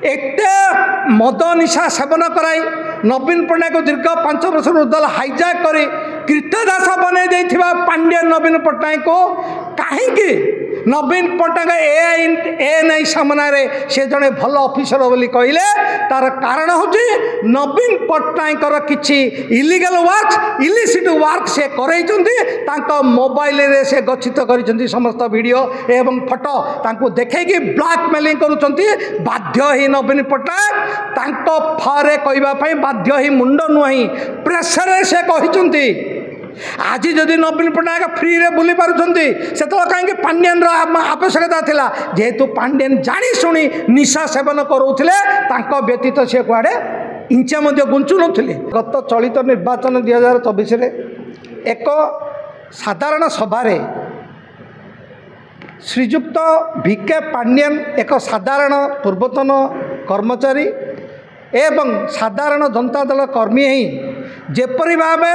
एते मद निशा सेवन कराई नवीन पट्टनायक दीर्घ 5 वर्ष दल हाइजैक कर कृतदास बनई देथिबा पांड्या नवीन पट्टनायक को कहीं नवीन पट्टनायक एएनआई सामने से जड़े भल ऑफिसर बोली कहले तार कारण हूँ नवीन पट्टनायकर किछि इलीगल वर्क इलिसिट वर्क से कर मोबाइल रे से गच्छित कर समस्त वीडियो एवं फोटो तांको देखेकि ब्लैकमेलिंग करुँच बाध्य ही नवीन पट्टनायक फरे कहवाई बाध्य ही मुंड नुह प्रेसर से कहते आज जदि नवीन पट्टनायक फ्री रे बुली पारुछंती से तो कहीं पांड्यान आवश्यकता थिला जेहेतु पांड्यान जानी शुणी निशा सेवन करूथिले तांको व्यतीत से कुआडे इंचा मध्य गुंचु नथिले। गत चलित निर्वाचन 2024 रे एक साधारण सभारे श्रीजुक्त भिके पांड्यान एक साधारण पूर्वतन कर्मचारी एवं साधारण जनता दल कर्मी ही जेपरी भावे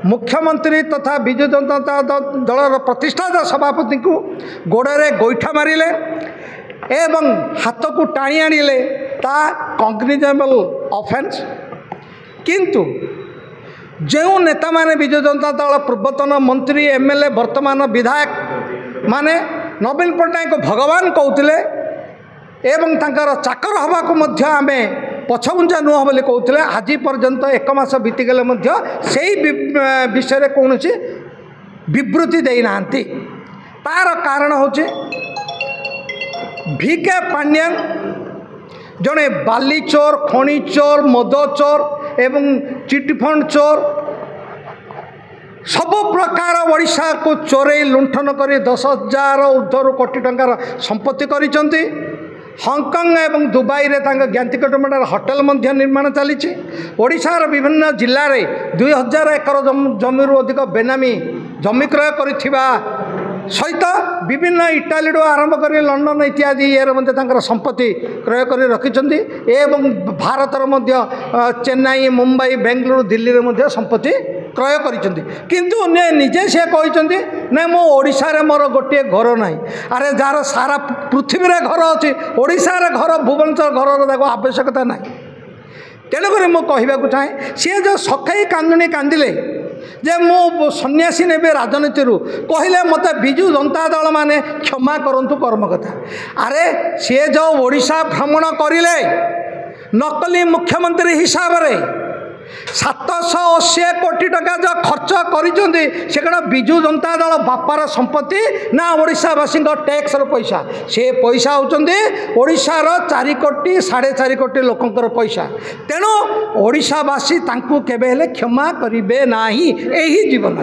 मुख्यमंत्री तथा विजु जनता दलर प्रतिष्ठा सभापति को गोड़े गोईठा मारिले एवं हाथ को टाणी आनिले ता कॉग्निजेबल ऑफेंस किंतु जो नेता माने विजु जनता दल पूर्वतन मंत्री एमएलए वर्तमान विधायक माने नवीन पट्टनायक को भगवान कहते एवं तांकर चाकर हवा को मध्य आमे पछगुंजा नुह बोली कहते आज पर्यंत 1 मास बीतीगले से विषय कौन विवृत्ति देना तार कारण हूँ भिके पांड्यान जड़े बाली चोर खणी चोर मद चोर एवं चिटफंड चोर सब प्रकार ओडिशा को चोरई लुंठन कर 10,000 ऊर्ध्वर कोटी टंकार संपत्ति करिसेंती। हॉन्गकॉन्ग एवं दुबई रे ज्ञातिक टमाटर होटेल निर्माण चली ओडिशार विभिन्न जिले में 2000 एकर जमी अधिक बेनामी जमी क्रय करिथिबा सहित विभिन्न इटाली आरंभ कर लंडन इत्यादि ये संपत्ति क्रय कर रखिंट एवं भारतर चेन्नई मुंबई बेंगलुरु दिल्ली में संपत्ति क्रय किंतु निजे से कहते ना मो ओडिशा रे मोर गोटे घर ना अरे जार सारा पृथ्वी रे घर अच्छी ओडिशा रे घर भुवनेश्वर घर आवश्यकता ना तेणुक मुझे चाहे सी जो सखई कांदुनी कांदिले जे मु सन्यासी ने राजनीति कहले मत विजु जनता दल माने क्षमा करंतु कर्मकथा अरे सी जो ओडिशा भ्रमण करिले नकली मुख्यमंत्री हिसाब रे 780 कोटी टका जो खर्च करिसेंती से कण विजु जनता दल बापार संपत्ति ना ओडिशावासी टैक्स पैसा से पैसा होचंती ओडिशार 4 कोटी 4.5 कोटी लोकंकर पैसा तेणु ओडिशावासी तांकु केबे हेले क्षमा करिबे नाही एही जीवन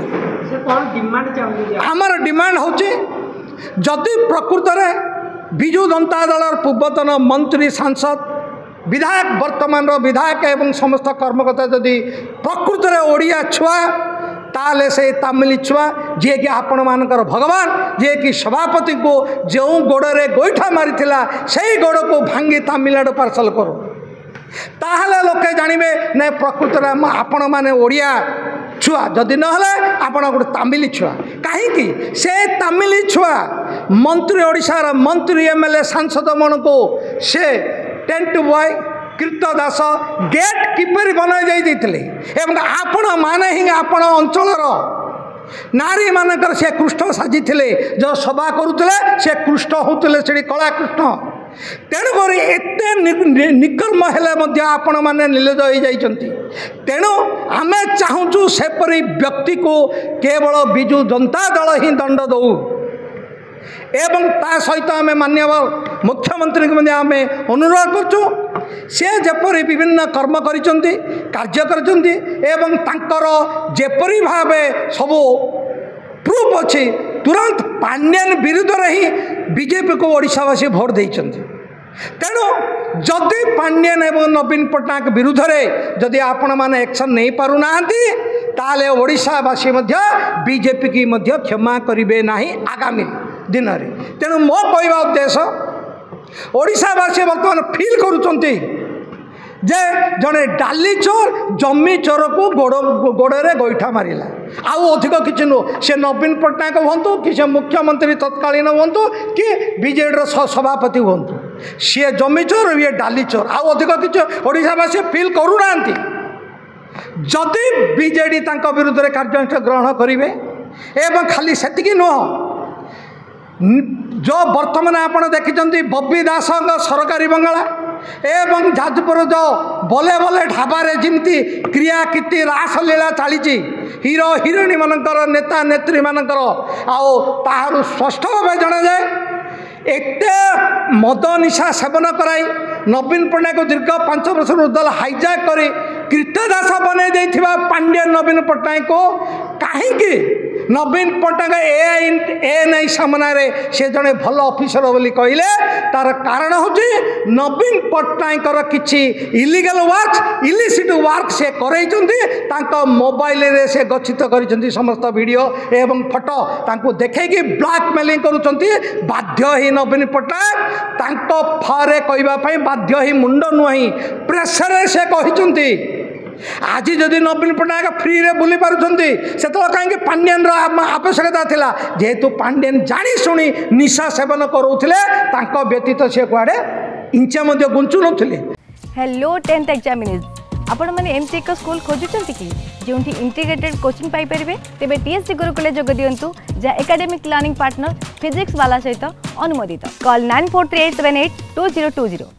आमर डिमांड होची जदि प्रकृत रे विजु जनता दल पूर्वतन मंत्री सांसद विधायक वर्तमान विधायक एवं समस्त कर्मकर्ता जदि प्रकृत में ओडिया छुआ ताले से तमिल छुआ जी कि आपण मानकर भगवान जी कि सभापति को जो गोड़े गोईठा मारी से गोड़ को भांगी तमिलनाडु पार्सल करो ताहले लोके जानवे ना प्रकृत में आपण मैंने ओडिया छुआ जदि नहले आपण गोटे तमिल छुआ कहीं से तमिल छुआ मंत्री ओडिशार मंत्री एमएलए सांसद मन को से टेंट बॉय कृतदास गेट किपर बनाई जाइए एवं आपण माने ही आपण अंचलर नारी मानकर से कृष्ण साजी जो सभा करुले से कृष्ण होते से कला कृष्ण तेणुक एत निकर्म हेले आपण मैंने निर्लज हो जाइए तेणु आम चाहूँ सेपरी व्यक्ति को केवल विजु जनता दल ही दंड दऊ एवं ता सहित आम माननीय मुख्यमंत्री को आम अनुरोध करचु से जेपरी विभिन्न कर्म करिसेंती कार्य करिसेंती एवं तांकर जेपरी भावे सब प्रूफ अच्छी तुरंत पांड्यान विरुद्ध ही बीजेपी को ओडिशावासी भोट देइछंती तेणु जदि पांड्यान एवं नवीन पट्टनायक विरुद्ध में जदि आपण मैंने एक्शन नहीं पारुना ताले ओडिशावासी बीजेपी की क्षमा करेंगे ना आगामी दिन में तेणु मो कहवा उद्देश्य ओडिशावासी बर्तमान फिल करुँचे जे जड़े डाली चोर जमी चोर को गोड़े गोईठा मारिला आउ अधिक किसी नुह से नवीन पट्टनायक हूँ कि से मुख्यमंत्री तत्कालीन हूँ कि बीजेडी सभापति हूँ सी जमी चोर ये डाली चोर आउ अधिक किसी ओडावासी फिल करूना जदि बीजेडी विरुद्ध में कार्यानुष्ठान ग्रहण करेंगे एवं खाली से नुह जो बर्तमान आपड़ देखिं बब्बी दास सरकारी बंगला एवं जाजपुर जो बोले बोले ढाबारे जमी क्रिया कीर्ति रासलीला चली हीरो हिरोणी मानकर नेता नेत्री मानकर आउ स्पष्ट भाव जना जाए एत मद निशा सेवन कराई नवीन पट्टनायक दीर्घ 5 वर्ष उद्दल हाइजैक कर कृतदास बनई पांड्यन नवीन पट्टनायक को कहीं नवीन पट्टनायक एएनआई सामने से जड़े भल ऑफिसर बोली कहले तार कारण हूँ नवीन पट्टनायकर किसी इलीगल वर्क इलिसिट वर्क से कर मोबाइल रे से गच्छित कर समस्त वीडियो एवं फोटो तांको देखैकी ब्लैकमेलिंग करुँच बाध्य ही नवीन पट्टनायक फरे कहवाई बाध्य ही मुंड नुह प्रेसर से कहते आज जदि नवीन पट्टनायक फ्री रे बुली पारुछंती सेतो कहीं पांड्यन आवश्यकता थिला जेहेतु पांड्यन जानी शुणी निशा सेवन करूथिले तांको व्यतीत से कुआडे इंचा मध्य गुंचु नथिले। हेलो 10th एग्जामिनीज आपण माने एमसी एक स्कूल खोजुचंती कि जोंठी इंटीग्रेटेड कोचिंग पाई परिबे तेबे टीएससी गुरुकुले जोग दियंतु जा एकेडमिक लर्निंग पार्टनर फिजिक्स वाला सहित अनुमोदित कॉल 9438782020।